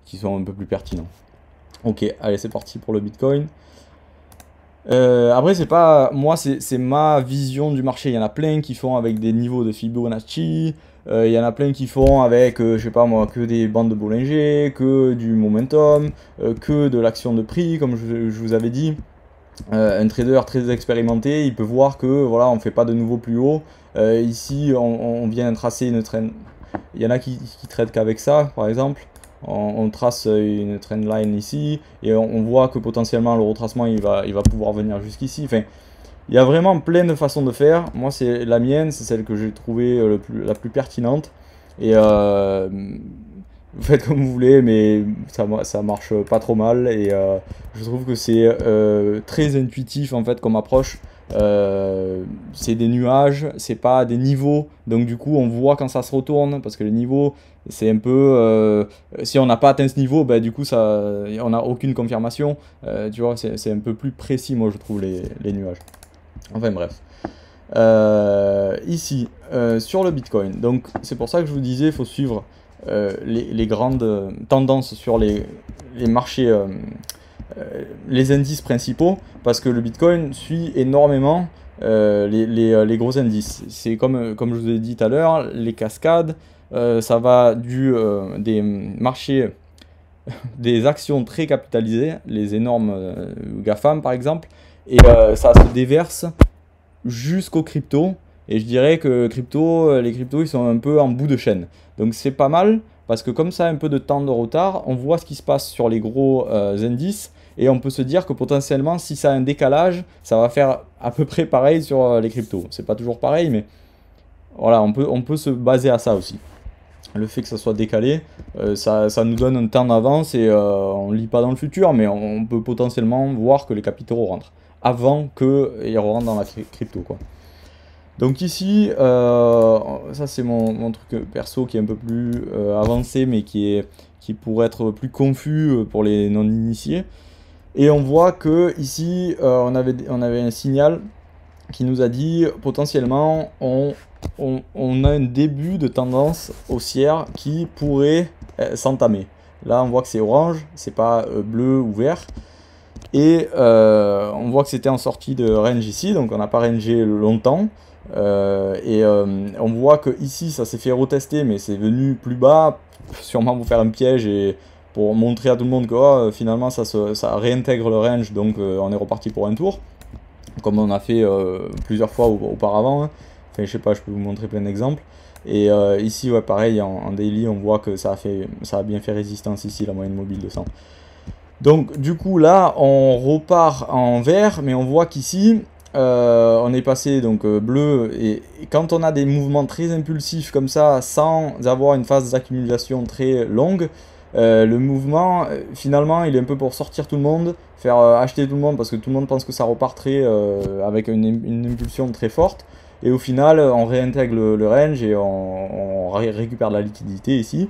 qui sont un peu plus pertinents. Ok, allez, c'est parti pour le Bitcoin. Après, c'est pas moi, c'est ma vision du marché. Il y en a plein qui font avec des niveaux de Fibonacci. Il y en a plein qui font avec, je sais pas moi, que des bandes de Bollinger, que du momentum, que de l'action de prix, comme je vous avais dit. Un trader très expérimenté, il peut voir que voilà, on fait pas de nouveau plus haut. Ici, on vient tracer une trend. Il y en a qui traitent qu'avec ça, par exemple. On trace une trend line ici et on voit que potentiellement le retracement il va pouvoir venir jusqu'ici. Enfin, il y a vraiment plein de façons de faire. Moi, c'est la mienne, c'est celle que j'ai trouvée la plus pertinente. Et vous faites comme vous voulez, mais ça marche pas trop mal. Et je trouve que c'est très intuitif en fait comme approche. C'est des nuages, c'est pas des niveaux. Donc du coup, on voit quand ça se retourne parce que les niveaux, c'est un peu. Si on n'a pas atteint ce niveau, bah, du coup, on n'a aucune confirmation. Tu vois, c'est un peu plus précis, moi, je trouve, les nuages. Enfin bref. Ici, sur le Bitcoin, donc c'est pour ça que je vous disais, il faut suivre les grandes tendances sur les marchés, les indices principaux, parce que le Bitcoin suit énormément les gros indices. C'est comme je vous ai dit tout à l'heure, les cascades, ça va des marchés, des actions très capitalisées, les énormes GAFAM par exemple, et ça se déverse jusqu'aux cryptos. Et je dirais que les cryptos, ils sont un peu en bout de chaîne. Donc c'est pas mal, parce que comme ça a un peu de temps de retard, on voit ce qui se passe sur les gros indices, et on peut se dire que potentiellement, si ça a un décalage, ça va faire à peu près pareil sur les cryptos. C'est pas toujours pareil, mais voilà, on peut se baser à ça aussi. Le fait que ça soit décalé, ça nous donne un temps d'avance, et on ne lit pas dans le futur, mais on peut potentiellement voir que les capitaux rentrent avant qu'ils rentrent dans la crypto, quoi. Donc ici, ça c'est mon truc perso qui est un peu plus avancé, mais qui pourrait être plus confus pour les non-initiés. Et on voit que ici, on avait un signal qui nous a dit potentiellement on a un début de tendance haussière qui pourrait s'entamer. Là, on voit que c'est orange, c'est pas bleu ou vert. Et on voit que c'était en sortie de range ici, donc on n'a pas rangé longtemps. On voit que ici ça s'est fait retester, mais c'est venu plus bas, sûrement pour faire un piège et pour montrer à tout le monde que finalement ça réintègre le range, donc on est reparti pour un tour, comme on a fait plusieurs fois auparavant, hein. Enfin, je sais pas, je peux vous montrer plein d'exemples. Et ici, ouais, pareil, en daily, on voit que ça a bien fait résistance ici, la moyenne mobile de 100. Donc du coup là on repart en vert, mais on voit qu'ici on est passé donc bleu, et quand on a des mouvements très impulsifs comme ça sans avoir une phase d'accumulation très longue, le mouvement finalement il est un peu pour sortir tout le monde, faire acheter tout le monde parce que tout le monde pense que ça repartrait avec une impulsion très forte, et au final on réintègre le range et on récupère de la liquidité ici.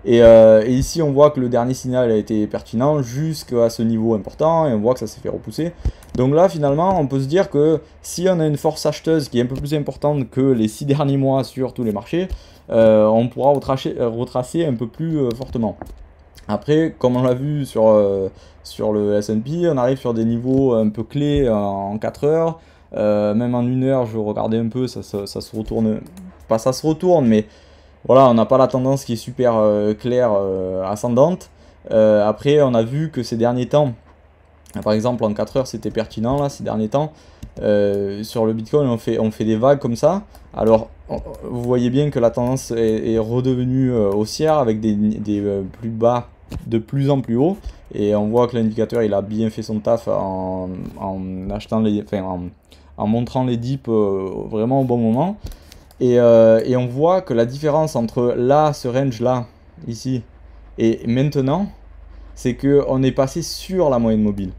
Et ici, on voit que le dernier signal a été pertinent jusqu'à ce niveau important, et on voit que ça s'est fait repousser. Donc là, finalement, on peut se dire que si on a une force acheteuse qui est un peu plus importante que les 6 derniers mois sur tous les marchés, on pourra retracer un peu plus fortement. Après, comme on l'a vu sur le S&P, on arrive sur des niveaux un peu clés en 4 heures. Même en 1 heure, je regardais un peu, ça se retourne. Pas ça se retourne, mais voilà, on n'a pas la tendance qui est super claire, ascendante. Après, on a vu que ces derniers temps, par exemple en 4 heures, c'était pertinent là, ces derniers temps. Sur le Bitcoin, on fait des vagues comme ça. Alors, vous voyez bien que la tendance est redevenue haussière avec des plus bas de plus en plus haut. Et on voit que l'indicateur il a bien fait son taf en achetant en montrant les dips vraiment au bon moment. Et on voit que la différence entre là, ce range là, ici, et maintenant, c'est qu'on est passé sur la moyenne mobile.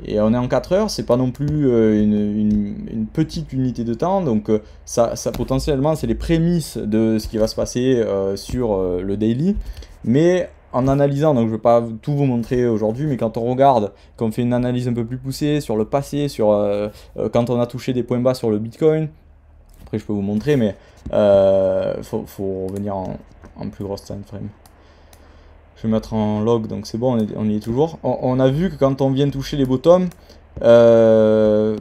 Et on est en 4 heures, c'est pas non plus une petite unité de temps, donc ça potentiellement c'est les prémices de ce qui va se passer sur le daily. Mais en analysant, donc je ne vais pas tout vous montrer aujourd'hui, mais quand on regarde, quand on fait une analyse un peu plus poussée sur le passé, sur quand on a touché des points bas sur le Bitcoin, après je peux vous montrer, mais faut revenir en plus grosse time frame. Je vais mettre en log, donc c'est bon, on y est toujours. On a vu que quand on vient toucher les bottoms, on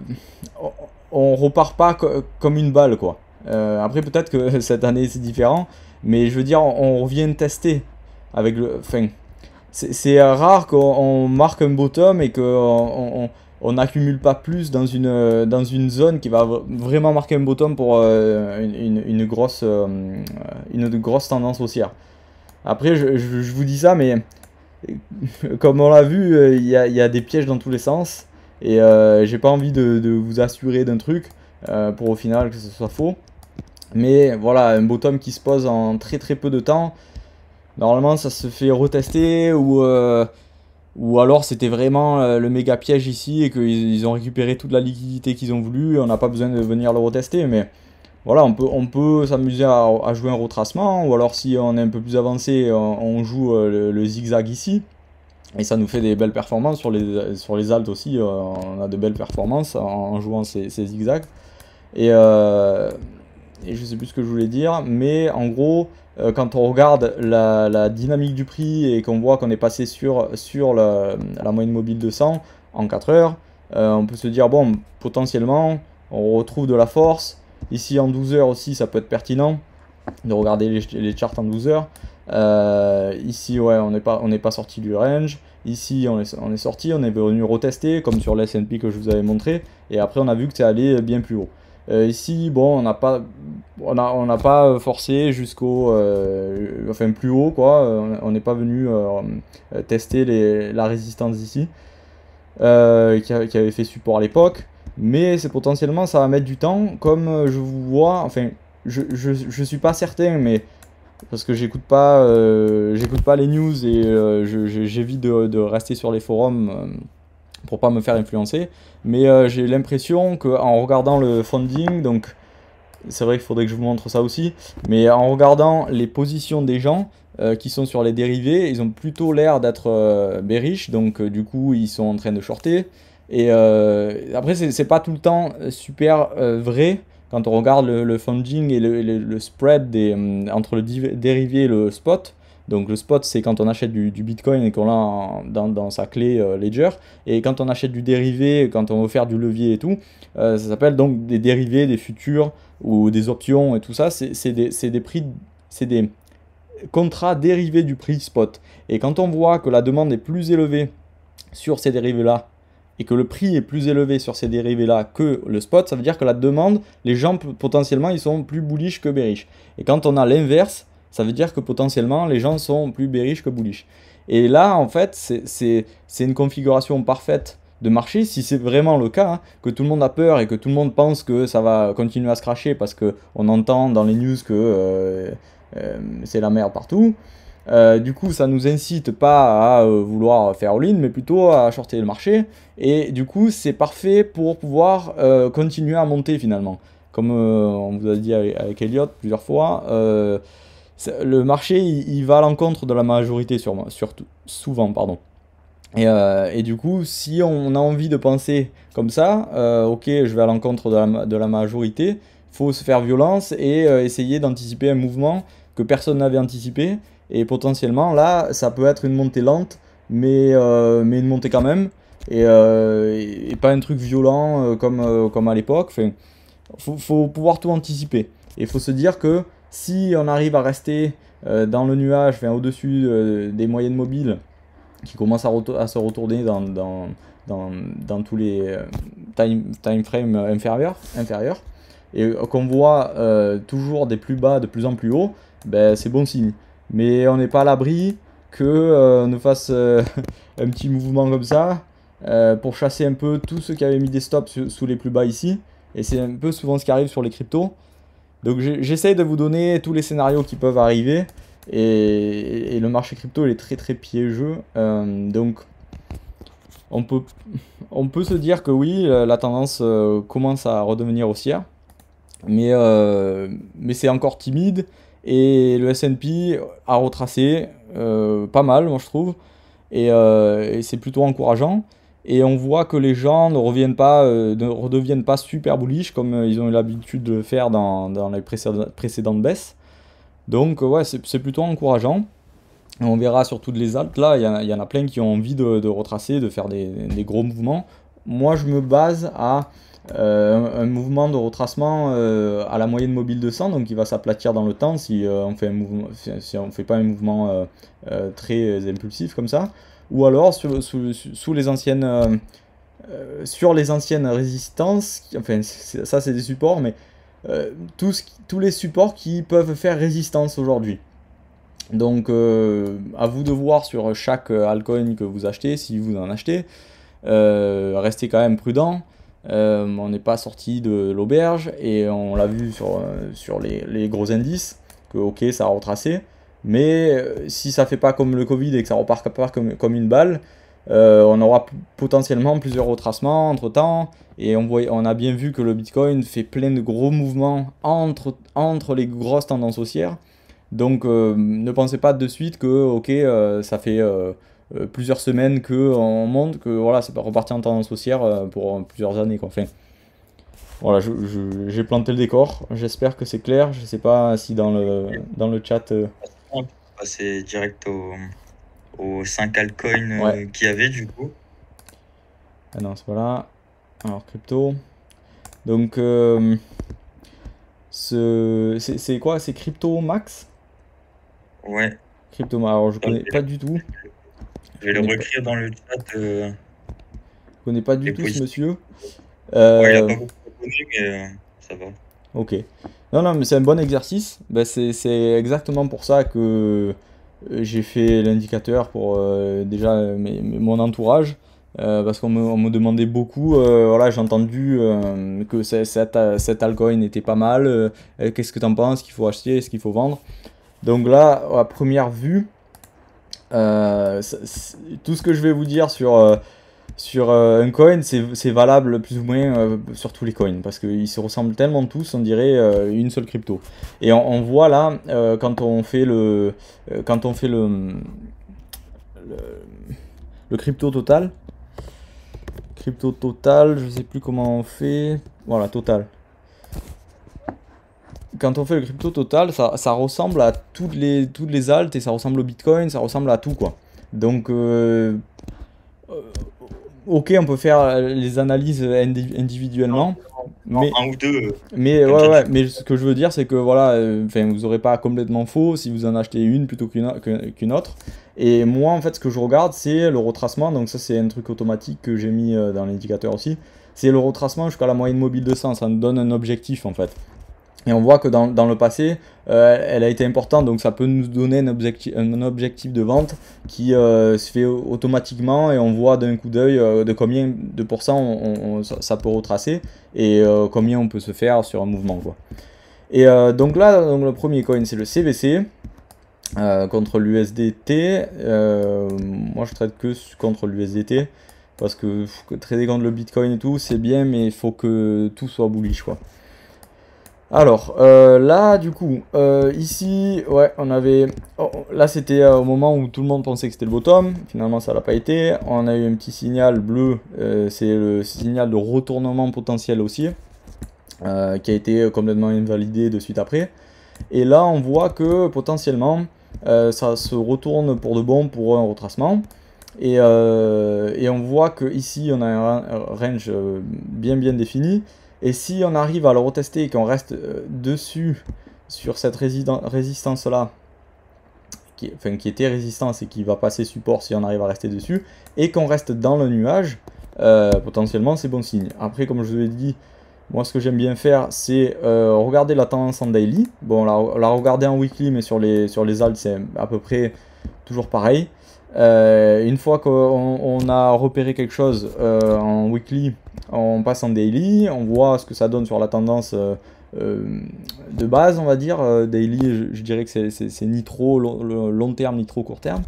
repart pas comme une balle, quoi. Après, peut-être que cette année c'est différent, mais je veux dire, on revient tester avec le. Enfin, c'est rare qu'on marque un bottom et qu'on n'accumule pas plus dans une zone qui va vraiment marquer un bottom pour une grosse tendance haussière. Après, je vous dis ça, mais comme on l'a vu, il y a des pièges dans tous les sens. Et j'ai pas envie de vous assurer d'un truc pour au final que ce soit faux. Mais voilà, un bottom qui se pose en très très peu de temps, normalement ça se fait retester ou alors c'était vraiment le méga piège ici et qu'ils ont récupéré toute la liquidité qu'ils ont voulu. On n'a pas besoin de venir le retester, mais voilà, on peut s'amuser à jouer un retracement, ou alors si on est un peu plus avancé, on joue le zigzag ici. Et ça nous fait des belles performances sur les alts aussi. On a de belles performances en jouant ces zigzags. Et, et je sais plus ce que je voulais dire, mais en gros, quand on regarde la dynamique du prix et qu'on voit qu'on est passé sur la moyenne mobile de 100 en 4 heures, on peut se dire, bon, potentiellement, on retrouve de la force. Ici, en 12 heures aussi, ça peut être pertinent de regarder les charts en 12 heures. Ici, ouais, on n'est pas sorti du range. Ici, on est sorti, on est venu retester, comme sur l'S&P que je vous avais montré. Et après, on a vu que c'est allé bien plus haut. Ici, bon, on n'a pas forcé jusqu'au, enfin plus haut, quoi. On n'est pas venu tester la résistance ici, qui avait fait support à l'époque. Mais c'est potentiellement, ça va mettre du temps, comme je vous vois, enfin, je suis pas certain, mais parce que j'écoute pas les news et j'évite de rester sur les forums pour pas me faire influencer. Mais j'ai l'impression qu'en regardant le funding, donc c'est vrai qu'il faudrait que je vous montre ça aussi, mais en regardant les positions des gens qui sont sur les dérivés, ils ont plutôt l'air d'être bearish, donc du coup ils sont en train de shorter. Et après, c'est pas tout le temps super vrai quand on regarde le funding et le spread entre le dérivé et le spot. Donc le spot, c'est quand on achète du Bitcoin et qu'on l'a dans sa clé Ledger. Et quand on achète du dérivé, quand on veut faire du levier et tout, ça s'appelle donc des dérivés, des futurs ou des options et tout ça. C'est des prix, c'est des contrats dérivés du prix spot. Et quand on voit que la demande est plus élevée sur ces dérivés-là, et que le prix est plus élevé sur ces dérivés-là que le spot, ça veut dire que la demande, les gens potentiellement, ils sont plus bullish que bearish. Et quand on a l'inverse, ça veut dire que potentiellement, les gens sont plus bearish que bullish. Et là, en fait, c'est une configuration parfaite de marché, si c'est vraiment le cas, hein, que tout le monde a peur et que tout le monde pense que ça va continuer à se crasher parce qu'on entend dans les news que c'est la merde partout. Du coup, ça nous incite pas à vouloir faire all-in, mais plutôt à shorter le marché. Et du coup, c'est parfait pour pouvoir continuer à monter finalement. Comme on vous a dit avec Elliott plusieurs fois, le marché il va à l'encontre de la majorité surtout, souvent, pardon. Et du coup, si on a envie de penser comme ça, ok, je vais à l'encontre de la majorité, il faut se faire violence et essayer d'anticiper un mouvement que personne n'avait anticipé. Et potentiellement, là, ça peut être une montée lente, mais une montée quand même. Et pas un truc violent comme à l'époque. Enfin, faut pouvoir tout anticiper. Et il faut se dire que si on arrive à rester dans le nuage, enfin, au-dessus des moyennes mobiles, qui commencent à se retourner dans tous les time frames inférieurs, et qu'on voit toujours des plus bas de plus en plus haut, ben, c'est bon signe. Mais on n'est pas à l'abri que nous fasse un petit mouvement comme ça pour chasser un peu tous ceux qui avaient mis des stops sous les plus bas ici. Et c'est un peu souvent ce qui arrive sur les cryptos. Donc j'essaye de vous donner tous les scénarios qui peuvent arriver. Et le marché crypto il est très très piégeux. Donc on peut se dire que oui, la tendance commence à redevenir haussière. Mais c'est encore timide. Et le S&P a retracé pas mal, moi je trouve. Et c'est plutôt encourageant. Et on voit que les gens ne redeviennent pas super bullish comme ils ont eu l'habitude de le faire dans les précédentes baisses. Donc ouais, c'est plutôt encourageant. Et on verra sur toutes les altes, là, il y en a plein qui ont envie de retracer, de faire des gros mouvements. Moi, je me base à un mouvement de retracement à la moyenne mobile de 100, donc il va s'aplatir dans le temps si on fait un mouvement, si on fait pas un mouvement très impulsif comme ça. Ou alors sous les anciennes, sur les anciennes résistances, enfin ça c'est des supports, mais tous les supports qui peuvent faire résistance aujourd'hui. Donc à vous de voir sur chaque altcoin que vous achetez, si vous en achetez. Restez quand même prudent. On n'est pas sorti de l'auberge et on l'a vu sur les gros indices que ok ça a retracé, mais si ça fait pas comme le Covid et que ça repart pas comme une balle, on aura potentiellement plusieurs retracements entre temps. Et on a bien vu que le Bitcoin fait plein de gros mouvements entre les grosses tendances haussières. Donc ne pensez pas de suite que ok ça fait plusieurs semaines qu'on monte, que voilà, c'est pas reparti en tendance haussière pour plusieurs années, quoi. Enfin, voilà, j'ai planté le décor, j'espère que c'est clair, je sais pas si dans le chat... On peut passer direct aux 5 altcoins Ouais. qu'il y avait du coup. Ah non, c'est pas là. Alors, crypto. Donc, c'est quoi? C'est Crypto Max? Ouais, Crypto Max, alors je attends, connais pas du tout. je vais le réécrire dans le chat. Je connais pas du Les tout ce positions. monsieur. Ouais, il a Euh, pas beaucoup proposé, mais ça va. Ok. Non, non, mais c'est un bon exercice. Ben, c'est exactement pour ça que j'ai fait l'indicateur pour déjà mon entourage. Parce qu'on me demandait beaucoup. Voilà, j'ai entendu que cet altcoin était pas mal. Qu'est-ce que t'en penses? Qu'il faut acheter? Est-ce qu'il faut vendre? Donc là, à première vue, tout ce que je vais vous dire sur un coin, c'est valable plus ou moins sur tous les coins, parce qu'ils se ressemblent tellement tous, on dirait une seule crypto. Et on voit là, quand on fait le crypto total, je sais plus comment on fait, voilà, total. Quand on fait le crypto total, ça ressemble à toutes les altes, et ça ressemble au Bitcoin, ça ressemble à tout, quoi. Donc, ok, on peut faire les analyses individuellement, mais, Un ou deux, mais comme ouais, ça, ouais, tu mais ce que je veux dire, c'est que voilà, enfin, vous n'aurez pas complètement faux si vous en achetez une plutôt qu'une autre. Et moi, en fait, ce que je regarde, c'est le retracement. Donc ça, c'est un truc automatique que j'ai mis dans l'indicateur aussi. C'est le retracement jusqu'à la moyenne mobile de 100. Ça nous donne un objectif, en fait. Et on voit que dans le passé, elle a été importante, donc ça peut nous donner un objectif de vente qui se fait automatiquement et on voit d'un coup d'œil de combien de pourcents ça peut retracer et combien on peut se faire sur un mouvement, quoi. Et donc là, donc le premier coin c'est le CBC contre l'USDT. Moi je traite que contre l'USDT parce que trader contre le Bitcoin et tout c'est bien, mais il faut que tout soit bullish, quoi. Alors, là, du coup, ici, ouais, on avait... là, c'était au moment où tout le monde pensait que c'était le bottom. Finalement, ça l'a pas été. On a eu un petit signal bleu. C'est le signal de retournement potentiel aussi, qui a été complètement invalidé de suite après. Et là, on voit que potentiellement, ça se retourne pour de bon pour un retracement. Et on voit que ici on a un range bien défini. Et si on arrive à le retester et qu'on reste dessus sur cette résistance là, qui était résistance et qui va passer support si on arrive à rester dessus, et qu'on reste dans le nuage, potentiellement c'est bon signe. Après, comme je vous l'ai dit, moi ce que j'aime bien faire, c'est regarder la tendance en daily. Bon, la regarder en weekly, mais sur les alts c'est à peu près toujours pareil. Une fois qu'on a repéré quelque chose en weekly, on passe en daily, on voit ce que ça donne sur la tendance de base, on va dire. Daily, je dirais que c'est ni trop long terme, ni trop court terme.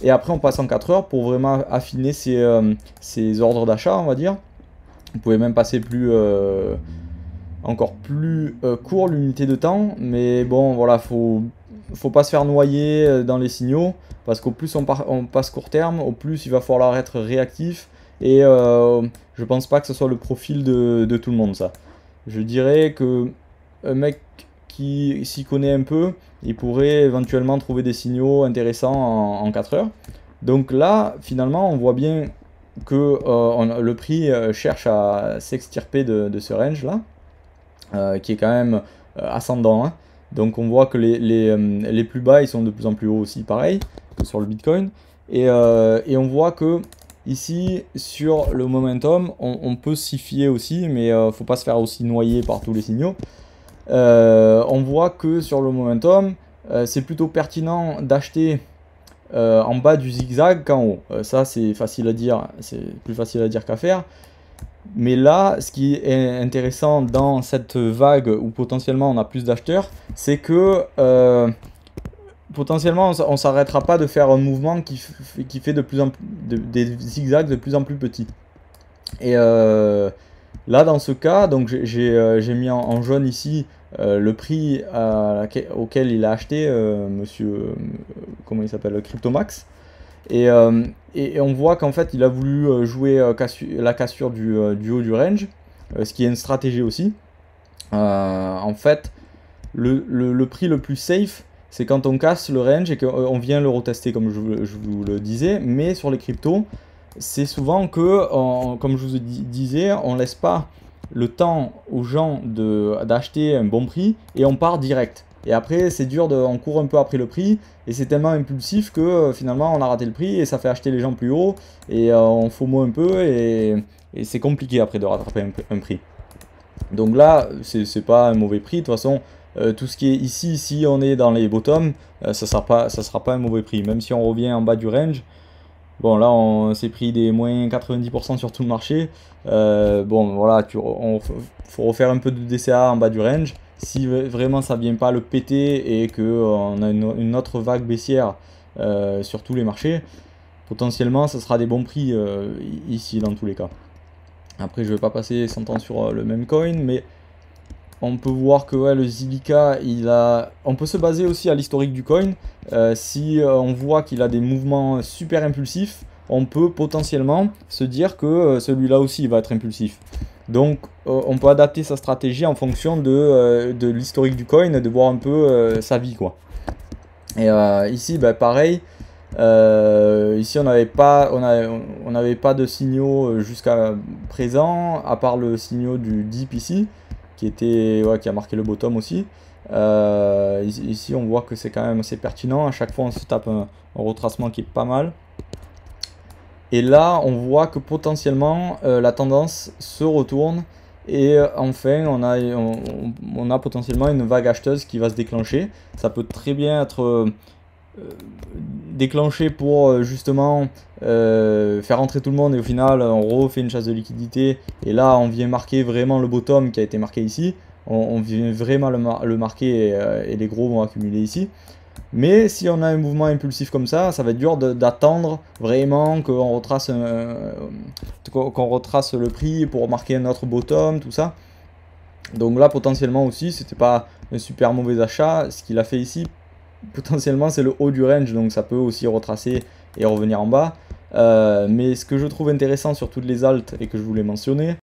Et après, on passe en 4 heures pour vraiment affiner ses ordres d'achat, on va dire. Vous pouvez même passer encore plus court l'unité de temps, mais bon, voilà, faut pas se faire noyer dans les signaux, parce qu'au plus on passe court terme, au plus il va falloir être réactif, et je pense pas que ce soit le profil de tout le monde, ça. Je dirais que un mec qui s'y connaît un peu, il pourrait éventuellement trouver des signaux intéressants en 4 heures. Donc là, finalement, on voit bien que le prix cherche à s'extirper de ce range-là, qui est quand même ascendant, hein. Donc on voit que les plus bas, ils sont de plus en plus hauts aussi, pareil, que sur le Bitcoin. Et on voit que ici, sur le momentum, on peut s'y fier aussi, mais faut pas se faire aussi noyer par tous les signaux. On voit que sur le momentum, c'est plutôt pertinent d'acheter en bas du zigzag qu'en haut. Ça, c'est facile à dire, c'est plus facile à dire qu'à faire. Mais là, ce qui est intéressant dans cette vague où potentiellement on a plus d'acheteurs, c'est que potentiellement on ne s'arrêtera pas de faire un mouvement qui fait des zigzags de plus en plus petits. Et là, dans ce cas, donc j'ai mis en jaune ici le prix auquel il a acheté monsieur, comment il s'appelle, Cryptomax. Et on voit qu'en fait il a voulu jouer la cassure du haut du range, ce qui est une stratégie aussi. En fait, le prix le plus safe, c'est quand on casse le range et qu'on vient le retester comme je vous le disais. Mais sur les cryptos, c'est souvent que, comme je vous disais, on laisse pas le temps aux gens d'acheter un bon prix et on part direct. Et après, c'est dur, on court un peu après le prix, et c'est tellement impulsif que finalement on a raté le prix et ça fait acheter les gens plus haut, et on FOMO un peu, et c'est compliqué après de rattraper un prix. Donc là, c'est pas un mauvais prix, de toute façon, tout ce qui est ici, si on est dans les bottoms, ça sera pas un mauvais prix, même si on revient en bas du range. Bon, là, on s'est pris des moins 90% sur tout le marché. Bon, voilà, faut refaire un peu de DCA en bas du range. Si vraiment ça vient pas le péter et qu'on a une autre vague baissière sur tous les marchés, potentiellement, ça sera des bons prix ici, dans tous les cas. Après, je vais pas passer 100 ans sur le même coin, mais on peut voir que ouais, le Zilliqa, on peut se baser aussi à l'historique du coin. Si on voit qu'il a des mouvements super impulsifs, on peut potentiellement se dire que celui-là aussi va être impulsif. Donc on peut adapter sa stratégie en fonction de l'historique du coin, de voir un peu sa vie, quoi. Et ici, bah, pareil. Ici on n'avait pas de signaux jusqu'à présent, à part le signal du dip ici, qui a marqué le bottom aussi. Ici on voit que c'est quand même assez pertinent. À chaque fois on se tape un retracement qui est pas mal. Et là on voit que potentiellement la tendance se retourne. Et enfin on a potentiellement une vague acheteuse qui va se déclencher. Ça peut très bien être déclenché pour justement faire entrer tout le monde, et au final on refait une chasse de liquidité, et là on vient marquer vraiment le bottom qui a été marqué ici, on vient vraiment le marquer, et les gros vont accumuler ici. Mais si on a un mouvement impulsif comme ça va être dur d'attendre vraiment qu'on retrace le prix pour marquer un autre bottom, tout ça. Donc là potentiellement aussi c'était pas un super mauvais achat. Ce qu'il a fait ici potentiellement c'est le haut du range, donc ça peut aussi retracer et revenir en bas. Mais ce que je trouve intéressant sur toutes les alts et que je voulais mentionner,